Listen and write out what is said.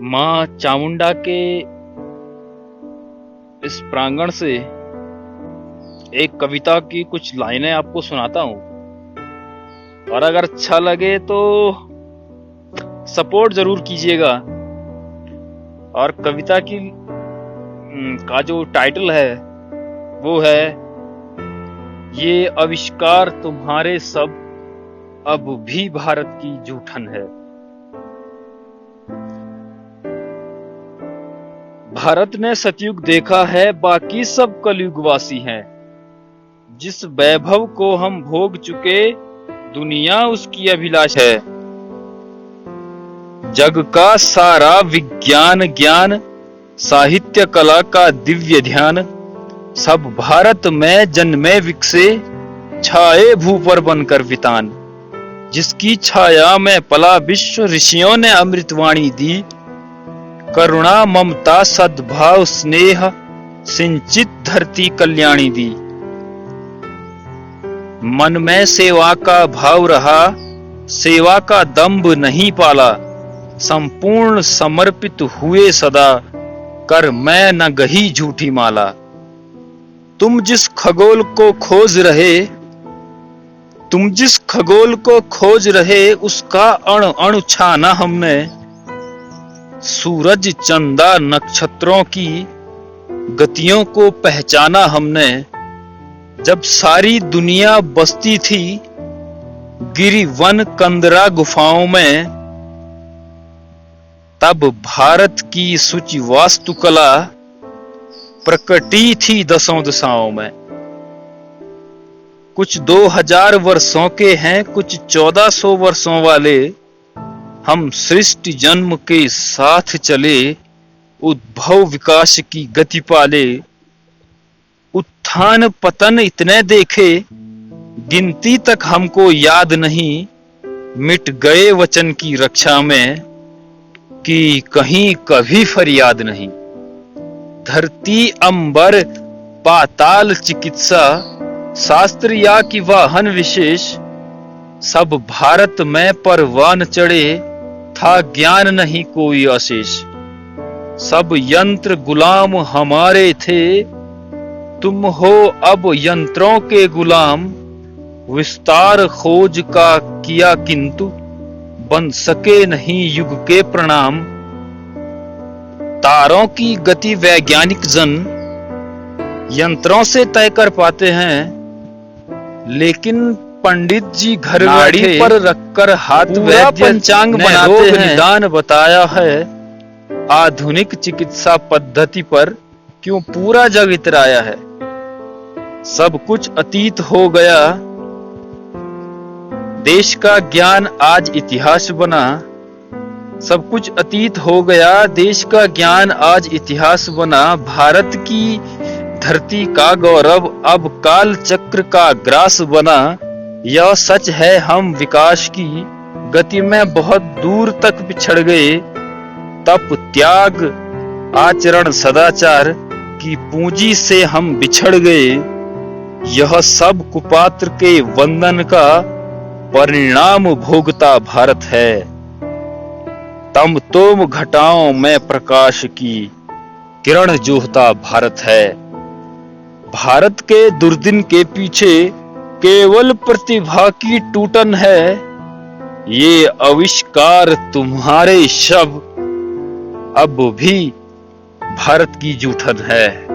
माँ चामुंडा के इस प्रांगण से एक कविता की कुछ लाइनें आपको सुनाता हूँ, और अगर अच्छा लगे तो सपोर्ट जरूर कीजिएगा। और कविता की का जो टाइटल है वो है, ये आविष्कार तुम्हारे सब अब भी भारत की जूठन है। भारत ने सतयुग देखा है, बाकी सब कलयुगवासी हैं। जिस वैभव को हम भोग चुके, दुनिया उसकी अभिलाष है। जग का सारा विज्ञान ज्ञान, साहित्य कला का दिव्य ध्यान, सब भारत में जन्मे विकसे, छाए भू पर बनकर वितान। जिसकी छाया में पला विश्व, ऋषियों ने अमृतवाणी दी। करुणा ममता सद्भाव स्नेह, सिंचित धरती कल्याणी दी। मन में सेवा का भाव रहा, सेवा का दंभ नहीं पाला। संपूर्ण समर्पित हुए सदा, कर मैं न गही झूठी माला। तुम जिस खगोल को खोज रहे, उसका अण अणु छाना हमने। सूरज चंदा नक्षत्रों की गतियों को पहचाना हमने। जब सारी दुनिया बसती थी गिरी वन कंदरा गुफाओं में, तब भारत की सूची वास्तुकला प्रकटी थी दसों दिशाओं में। कुछ 2000 वर्षों के हैं, कुछ 1400 वर्षों वाले। हम सृष्टि जन्म के साथ चले, उद्भव विकास की गति पाले। उत्थान पतन इतने देखे, गिनती तक हमको याद नहीं। मिट गए वचन की रक्षा में, कि कहीं कभी फरियाद नहीं। धरती अंबर पाताल चिकित्सा, शास्त्र या की वाहन विशेष, सब भारत में परवान चढ़े, था ज्ञान नहीं कोई अशेष। सब यंत्र गुलाम हमारे थे, तुम हो अब यंत्रों के गुलाम। विस्तार खोज का किया किंतु, बन सके नहीं युग के प्रणाम। तारों की गति वैज्ञानिक जन यंत्रों से तय कर पाते हैं, लेकिन पंडित जी घर नाड़ी पर रखकर हाथ वैद्य पंचांग बनाते हैं। निदान बताया है, आधुनिक चिकित्सा पद्धति पर क्यों पूरा जग इतराया है। सब कुछ अतीत हो गया, देश का ज्ञान आज इतिहास बना। सब कुछ अतीत हो गया, देश का ज्ञान आज इतिहास बना। भारत की धरती का गौरव अब काल चक्र का ग्रास बना। यह सच है हम विकास की गति में बहुत दूर तक पिछड़ गए। तप त्याग आचरण सदाचार की पूंजी से हम बिछड़ गए। यह सब कुपात्र के वंदन का परिणाम भोगता भारत है। तम तोम घटाओं में प्रकाश की किरण जोहता भारत है। भारत के दुर्दिन के पीछे केवल प्रतिभा की टूटन है। ये आविष्कार तुम्हारे शब अब भी भारत की जूठन है।